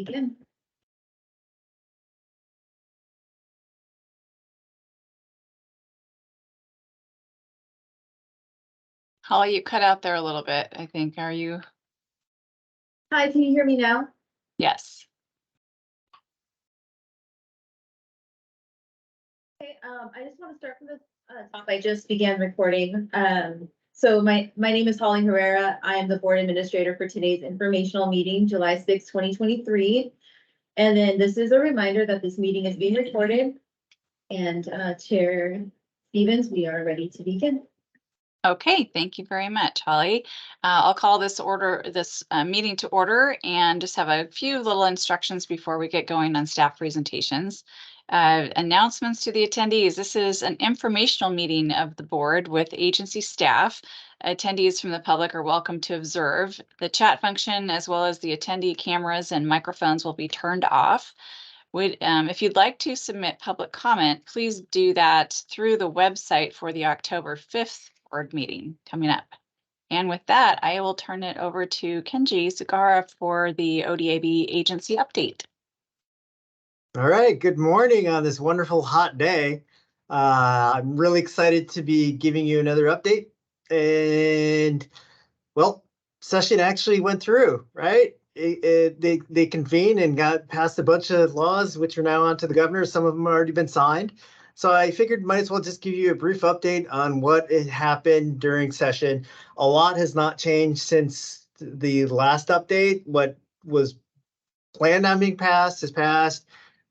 begin. Holly, you cut out there a little bit, I think. Are you? Hi, can you hear me now? Yes. Okay, I just want to start from the top. I just began recording. So my name is Holly Herrera. I am the board administrator for today's informational meeting, July 6, 2023. And then this is a reminder that this meeting is being recorded. And Chair Stevens, we are ready to begin. Okay, thank you very much, Holly. I'll call this meeting to order and just have a few little instructions before we get going on staff presentations. Announcements to the attendees. This is an informational meeting of the board with agency staff. Attendees from the public are welcome to observe. The chat function as well as the attendee cameras and microphones will be turned off. If you'd like to submit public comment, please do that through the website for the October 5th board meeting coming up. And with that, I will turn it over to Kenji Sugara for the ODAB agency update. All right, good morning on this wonderful hot day. I'm really excited to be giving you another update. And well, session actually went through, right? They convened and got passed a bunch of laws, which are now on to the governor. Some of them have already been signed. So I figured might as well just give you a brief update on what had happened during session. A lot has not changed since the last update. What was planned on being passed has passed.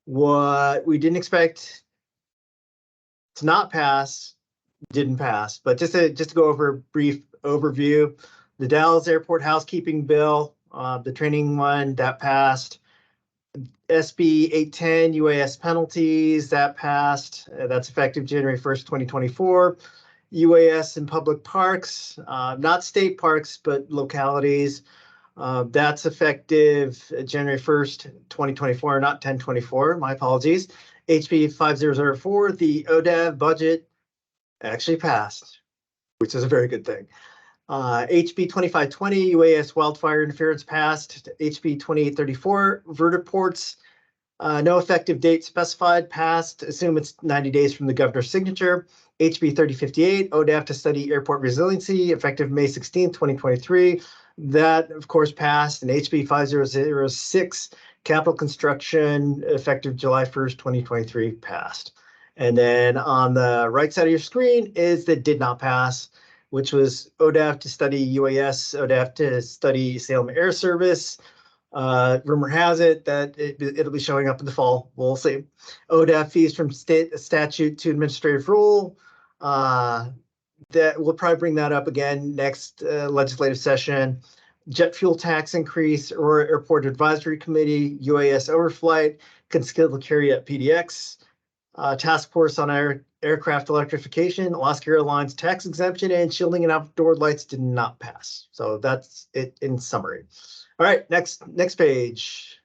What we didn't expect to not pass didn't pass. But just to go over a brief overview, the Dallas Airport housekeeping bill, the training one, that passed. SB 810 UAS penalties, that passed. That's effective January 1st, 2024. UAS in public parks, not state parks, but localities. That's effective January 1st, 2024, not 1024. My apologies. HB 5004, the ODAV budget actually passed, which is a very good thing. HB 2520, UAS wildfire interference passed. HB 2834, vertiports, no effective date specified, passed. Assume it's 90 days from the governor's signature. HB 3058, ODAV to study airport resiliency, effective May 16th, 2023. That, of course, passed. And HB 5006, capital construction, effective July 1st, 2023, passed. And then on the right side of your screen is that did not pass, which was ODAV to study UAS, ODAV to study Salem Air Service. Rumor has it that it'll be showing up in the fall. We'll see. ODAV fees from state statute to administrative rule. That we'll probably bring that up again next legislative session. Jet fuel tax increase or airport advisory committee, UAS overflight, concealed carry at PDX. Task force on aircraft electrification, Alaska Airlines tax exemption, and shielding and outdoor lights did not pass. So that's it in summary. All right, next page.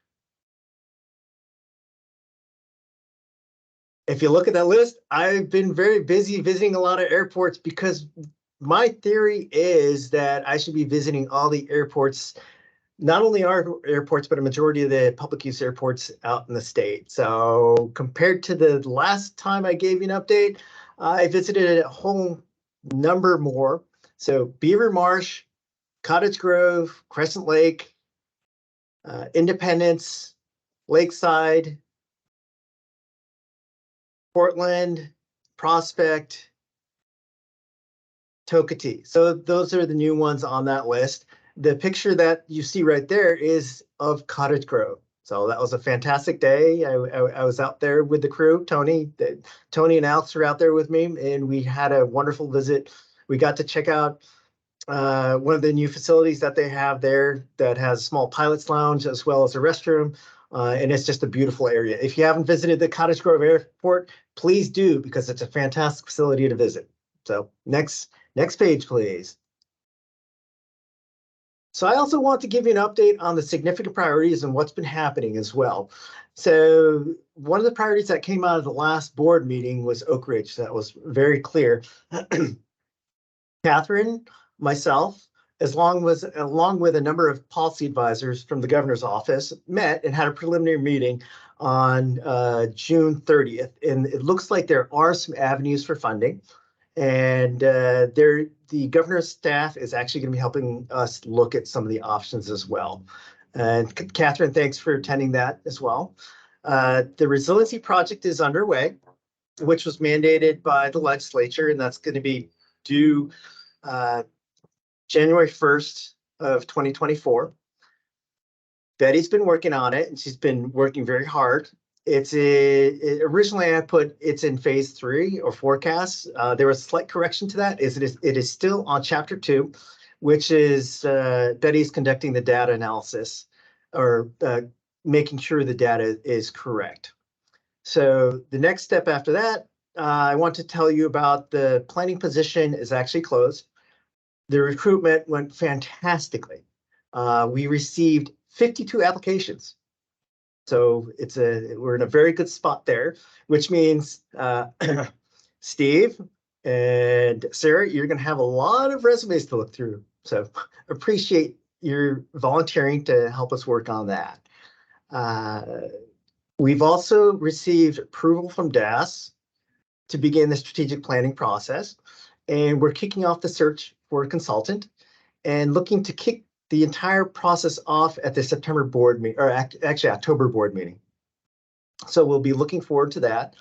If you look at that list, I've been very busy visiting a lot of airports because my theory is that I should be visiting all the airports, not only our airports, but a majority of the public use airports out in the state. So compared to the last time I gave you an update, I visited a whole number more. So Beaver Marsh, Cottage Grove, Crescent Lake, Independence, Lakeside, Portland, Prospect, Tokatee. So those are the new ones on that list. The picture that you see right there is of Cottage Grove. So that was a fantastic day. I was out there with the crew. Tony and Alex were out there with me, and we had a wonderful visit. We got to check out one of the new facilities that they have there that has a small pilot's lounge as well as a restroom. And it's just a beautiful area. If you haven't visited the Cottage Grove Airport, please do, because it's a fantastic facility to visit. So next page, please. So I also want to give you an update on the significant priorities and what's been happening as well. So one of the priorities that came out of the last board meeting was Oak Ridge. That was very clear. Catherine, myself, along with a number of policy advisors from the governor's office, met and had a preliminary meeting on June 30th. And it looks like there are some avenues for funding. And the governor's staff is actually going to be helping us look at some of the options as well. And Catherine, thanks for attending that as well. The resiliency project is underway, which was mandated by the legislature, and that's going to be due January 1st of 2024. Betty's been working on it, and she's been working very hard. Originally I put it's in phase 3 or forecast. There was a slight correction to that. It is still on chapter 2, which is Betty's conducting the data analysis or making sure the data is correct. So the next step after that, I want to tell you about the planning position is actually closed. The recruitment went fantastically. We received 52 applications. So we're in a very good spot there, which means Steve and Sarah, you're going to have a lot of resumes to look through. So appreciate your volunteering to help us work on that. We've also received approval from DAS to begin the strategic planning process, and we're kicking off the search for a consultant and looking to kick the entire process off at the September board meeting, or actually October board meeting. So we'll be looking forward to that.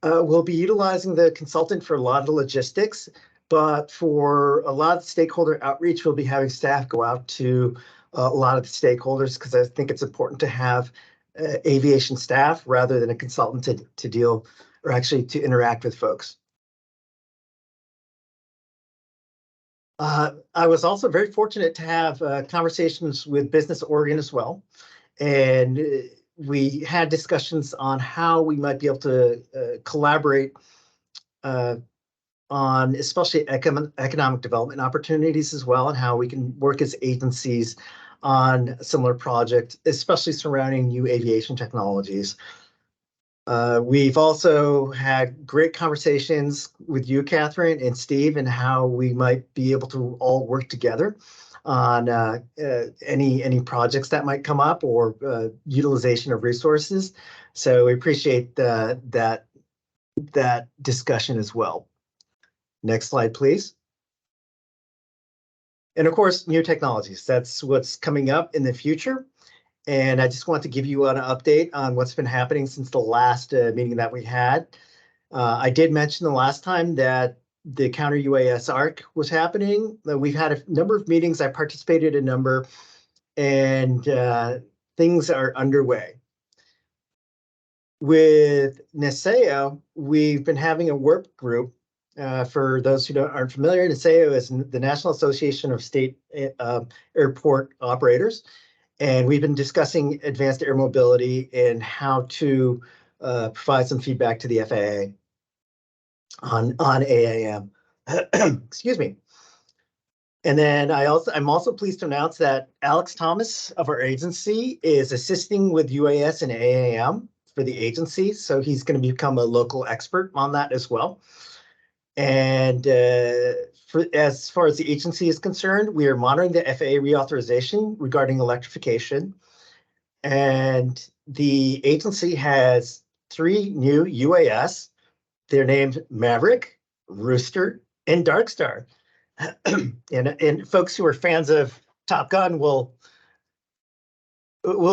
We'll be utilizing the consultant for a lot of the logistics, but for a lot of stakeholder outreach, we'll be having staff go out to a lot of the stakeholders, because I think it's important to have aviation staff rather than a consultant to deal, or actually to interact with folks. I was also very fortunate to have conversations with Business Oregon as well. And we had discussions on how we might be able to collaborate on especially economic development opportunities as well, and how we can work as agencies on similar projects, especially surrounding new aviation technologies. We've also had great conversations with you, Catherine and Steve, and how we might be able to all work together on any projects that might come up, or utilization of resources. So we appreciate that discussion as well. Next slide, please. And of course, new technologies. That's what's coming up in the future. And I just want to give you an update on what's been happening since the last meeting that we had. I did mention the last time that the counter UAS ARC was happening. We've had a number of meetings. I participated in a number, and things are underway. With NASAO, we've been having a work group. For those who aren't familiar, NASAO is the National Association of State Airport Operators. And we've been discussing advanced air mobility and how to provide some feedback to the FAA on AAM. Excuse me. And then I'm also pleased to announce that Alex Thomas of our agency is assisting with UAS and AAM for the agency. So he's going to become a local expert on that as well. And as far as the agency is concerned, we are monitoring the FAA reauthorization regarding electrification. And the agency has 3 new UAS. They're named Maverick, Rooster, and Darkstar. and folks who are fans of Top Gun will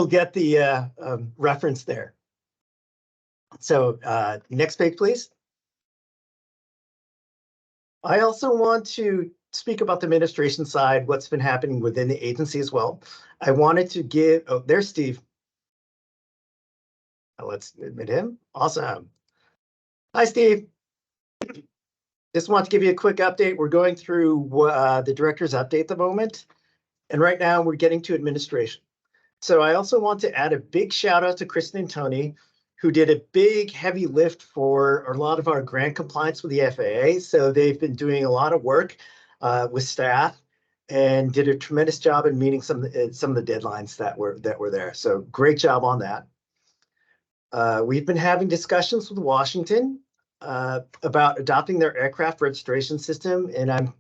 get the reference there. So next page, please. I also want to speak about the administration side, what's been happening within the agency as well. I wanted to give, oh, there's Steve. Let's admit him. Awesome. Hi, Steve. Just want to give you a quick update. We're going through the director's update at the moment. And right now we're getting to administration. So I also want to add a big shout out to Kristen and Tony, who did a big heavy lift for a lot of our grant compliance with the FAA. So they've been doing a lot of work with staff and did a tremendous job in meeting some of the deadlines that were there. So great job on that. We've been having discussions with Washington about adopting their aircraft registration system, and I'm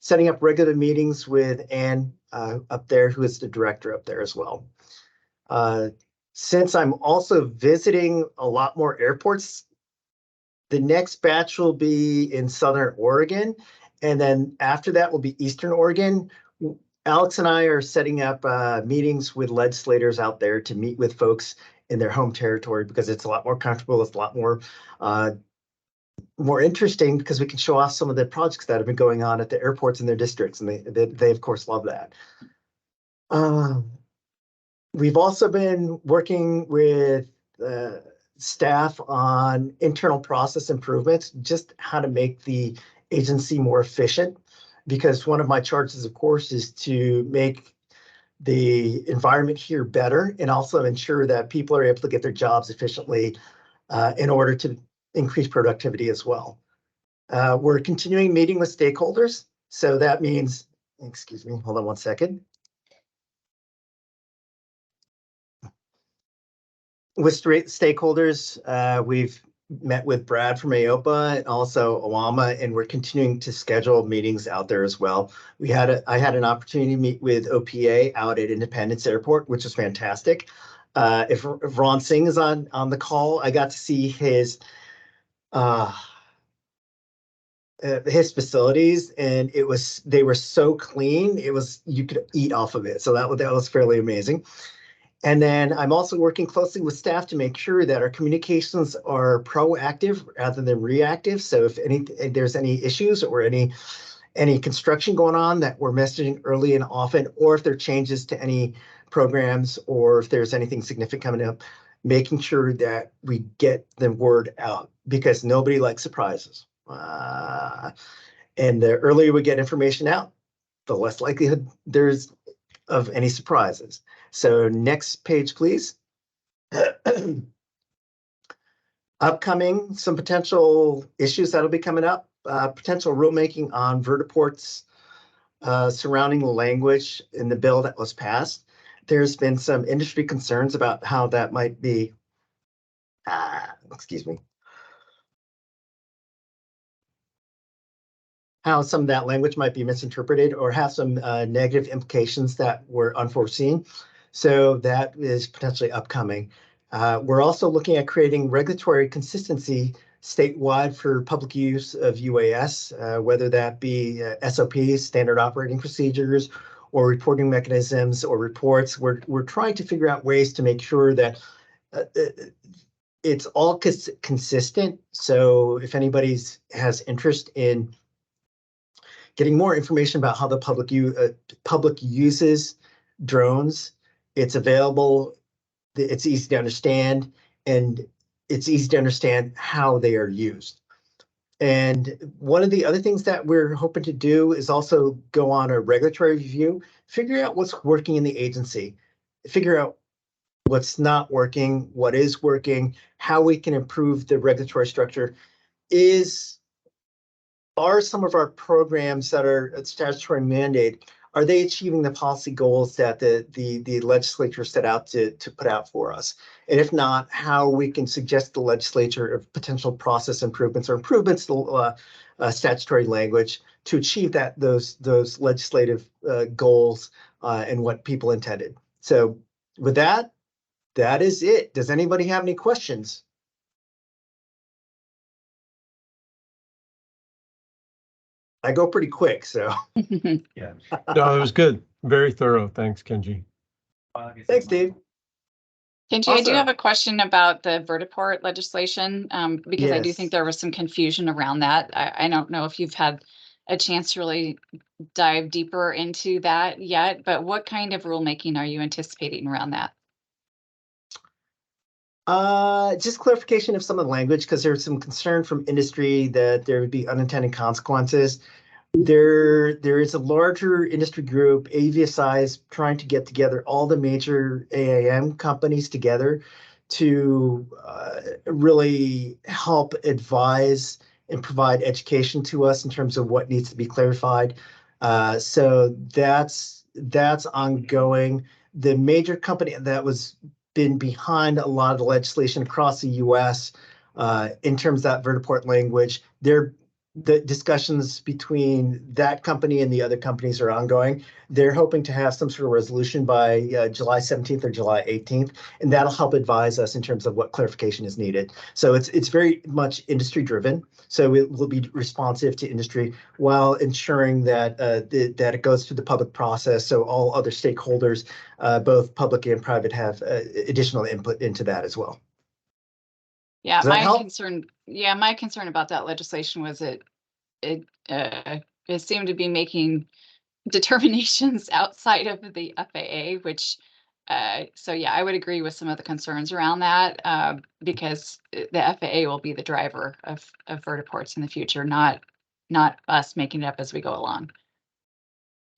setting up regular meetings with Ann up there, who is the director up there as well. Since I'm also visiting a lot more airports, the next batch will be in Southern Oregon, and then after that will be Eastern Oregon. Alex and I are setting up meetings with legislators out there to meet with folks in their home territory, because it's a lot more comfortable. It's a lot more interesting, because we can show off some of the projects that have been going on at the airports in their districts, and they of course love that. We've also been working with staff on internal process improvements, just how to make the agency more efficient, because one of my charges, of course, is to make the environment here better, and also ensure that people are able to get their jobs efficiently in order to increase productivity as well. We're continuing meeting with stakeholders. So that means, excuse me, hold on one second. With stakeholders, we've met with Brad from AOPA and also OAMA, and we're continuing to schedule meetings out there as well. I had an opportunity to meet with OPA out at Independence Airport, which is fantastic. If Ron Singh is on the call, I got to see his facilities, and they were so clean. You could eat off of it. So that was fairly amazing. And then I'm also working closely with staff to make sure that our communications are proactive rather than reactive. So if there's any issues or any construction going on, that we're messaging early and often, or if there are changes to any programs, or if there's anything significant coming up, making sure that we get the word out, because nobody likes surprises. And the earlier we get information out, the less likelihood there's of any surprises. So next page, please. Upcoming, some potential issues that'll be coming up, potential rulemaking on vertiports surrounding the language in the bill that was passed. There's been some industry concerns about how that might be, excuse me, how some of that language might be misinterpreted or have some negative implications that were unforeseen. So that is potentially upcoming. We're also looking at creating regulatory consistency statewide for public use of UAS, whether that be SOPs, standard operating procedures, or reporting mechanisms or reports. We're trying to figure out ways to make sure that it's all consistent. So if anybody has interest in getting more information about how the public uses drones, it's available, it's easy to understand, and it's easy to understand how they are used. And one of the other things that we're hoping to do is also go on a regulatory review, figure out what's working in the agency, figure out what's not working, what is working, how we can improve the regulatory structure. Are some of our programs that are statutory mandate, are they achieving the policy goals that the legislature set out to put out for us? And if not, how we can suggest the legislature of potential process improvements or improvements to statutory language to achieve those legislative goals and what people intended. So with that is it. Does anybody have any questions? I go pretty quick, so. Yeah. No, it was good. Very thorough. Thanks, Kenji. Thanks, Dave. Kenji, I do Awesome. have a question about the vertiport legislation, because I do Yes. think there was some confusion around that. I don't know if you've had a chance to really dive deeper into that yet, but what kind of rulemaking are you anticipating around that? Just clarification of some of the language, because there's some concern from industry that there would be unintended consequences. There is a larger industry group, AVSI, trying to get together all the major AAM companies together to really help advise and provide education to us in terms of what needs to be clarified. So that's ongoing. The major company that was been behind a lot of the legislation across the U.S. In terms of that vertiport language, they're the discussions between that company and the other companies are ongoing. They're hoping to have some sort of resolution by July 17th or July 18th, and that'll help advise us in terms of what clarification is needed. So it's very much industry driven. So it will be responsive to industry while ensuring that that it goes through the public process. So all other stakeholders, both public and private, have additional input into that as well. Yeah, Does that my help? concern, yeah, my concern about that legislation was it seemed to be making determinations outside of the FAA, which so yeah, I would agree with some of the concerns around that because the FAA will be the driver of vertiports in the future, not us making it up as we go along.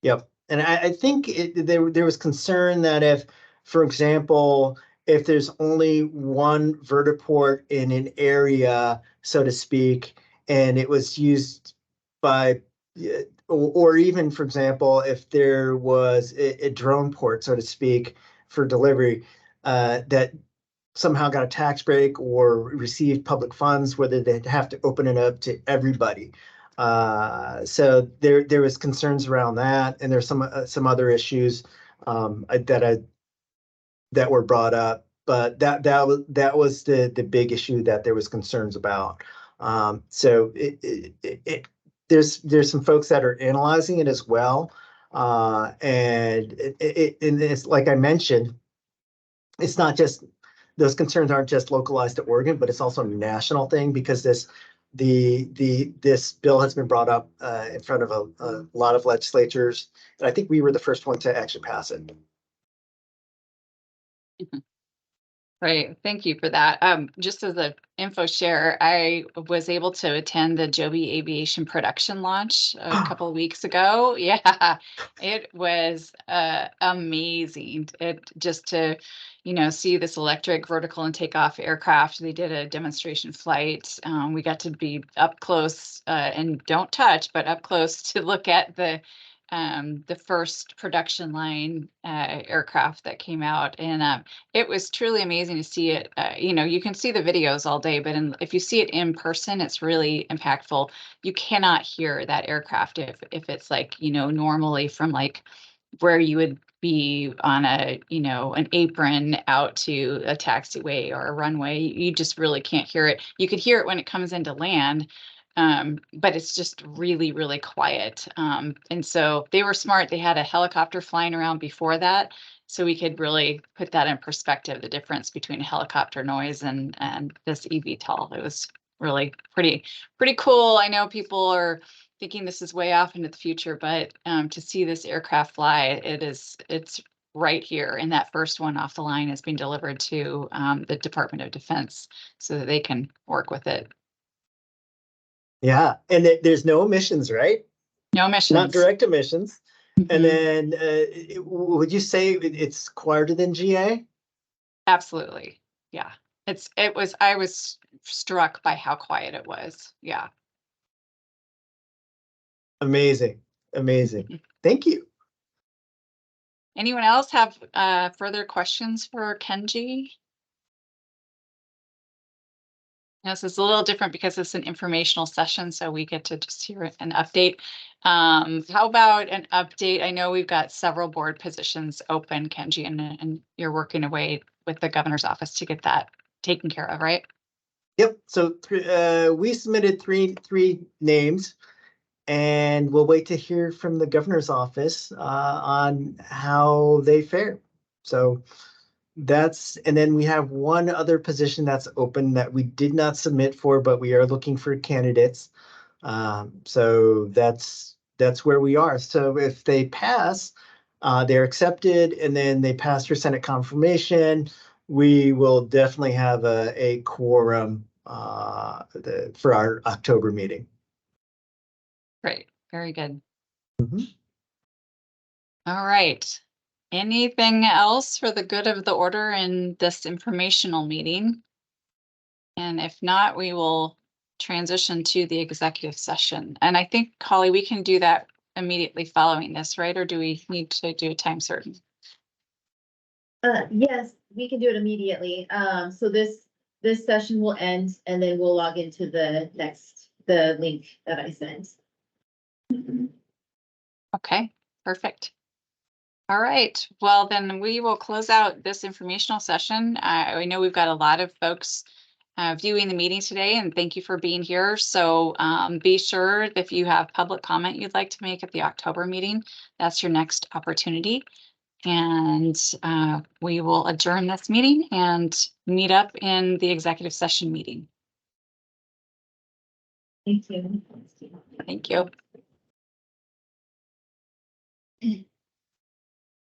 Yep. And I think there was concern that if, for example, if there's only one vertiport in an area, so to speak, and it was used by, or even, for example, if there was a drone port, so to speak, for delivery, that somehow got a tax break or received public funds, whether they'd have to open it up to everybody. So there was concerns around that, and there's some other issues that were brought up, but that was the big issue that there was concerns about. So there's some folks that are analyzing it as well, and it's like I mentioned, it's not just those concerns aren't just localized to Oregon, but it's also a national thing because this bill has been brought up in front of a lot of legislatures, and I think we were the first one to actually pass it. Right. Thank you for that. Just as an info share, I was able to attend the Joby Aviation production launch a couple of weeks ago. Yeah, it was amazing. It just to, see this electric vertical and takeoff aircraft. They did a demonstration flight. We got to be up close and don't touch, but up close to look at the first production line aircraft that came out, and it was truly amazing to see it. You can see the videos all day, but if you see it in person, it's really impactful. You cannot hear that aircraft if it's like, normally from like where you would be on an apron out to a taxiway or a runway. You just really can't hear it. You could hear it when it comes into land. But it's just really, really quiet. And so they were smart. They had a helicopter flying around before that, so we could really put that in perspective, the difference between helicopter noise and this eVTOL. It was really pretty cool. I know people are thinking this is way off into the future, but to see this aircraft fly, it's right here. And that first one off the line is being delivered to the Department of Defense so that they can work with it. Yeah, and there's no emissions, right? No emissions. Not direct emissions. And Mhm. then would you say it's quieter than GA? Absolutely. Yeah. I was struck by how quiet it was. Yeah. Amazing. Amazing. Thank you. Anyone else have further questions for Kenji? This is a little different because it's an informational session, so we get to just hear an update. How about an update? I know we've got several board positions open, Kenji, and you're working away with the governor's office to get that taken care of, right? Yep. So we submitted three names, and we'll wait to hear from the governor's office on how they fare. So and then we have one other position that's open that we did not submit for, but we are looking for candidates. So that's where we are. So if they pass, they're accepted, and then they pass for Senate confirmation, we will definitely have a quorum for our October meeting. Great. Very good. Mhm. All right. Anything else for the good of the order in this informational meeting? And if not, we will transition to the executive session. And I think, Holly, we can do that immediately following this, right? Or do we need to do a time certain? Yes, we can do it immediately. So this session will end and then we'll log into the the link that I sent. Okay, perfect. All right, well, then we will close out this informational session. I know we've got a lot of folks viewing the meeting today, and thank you for being here. So be sure that if you have public comment you'd like to make at the October meeting, that's your next opportunity. And we will adjourn this meeting and meet up in the executive session meeting. Thank you. Thank you.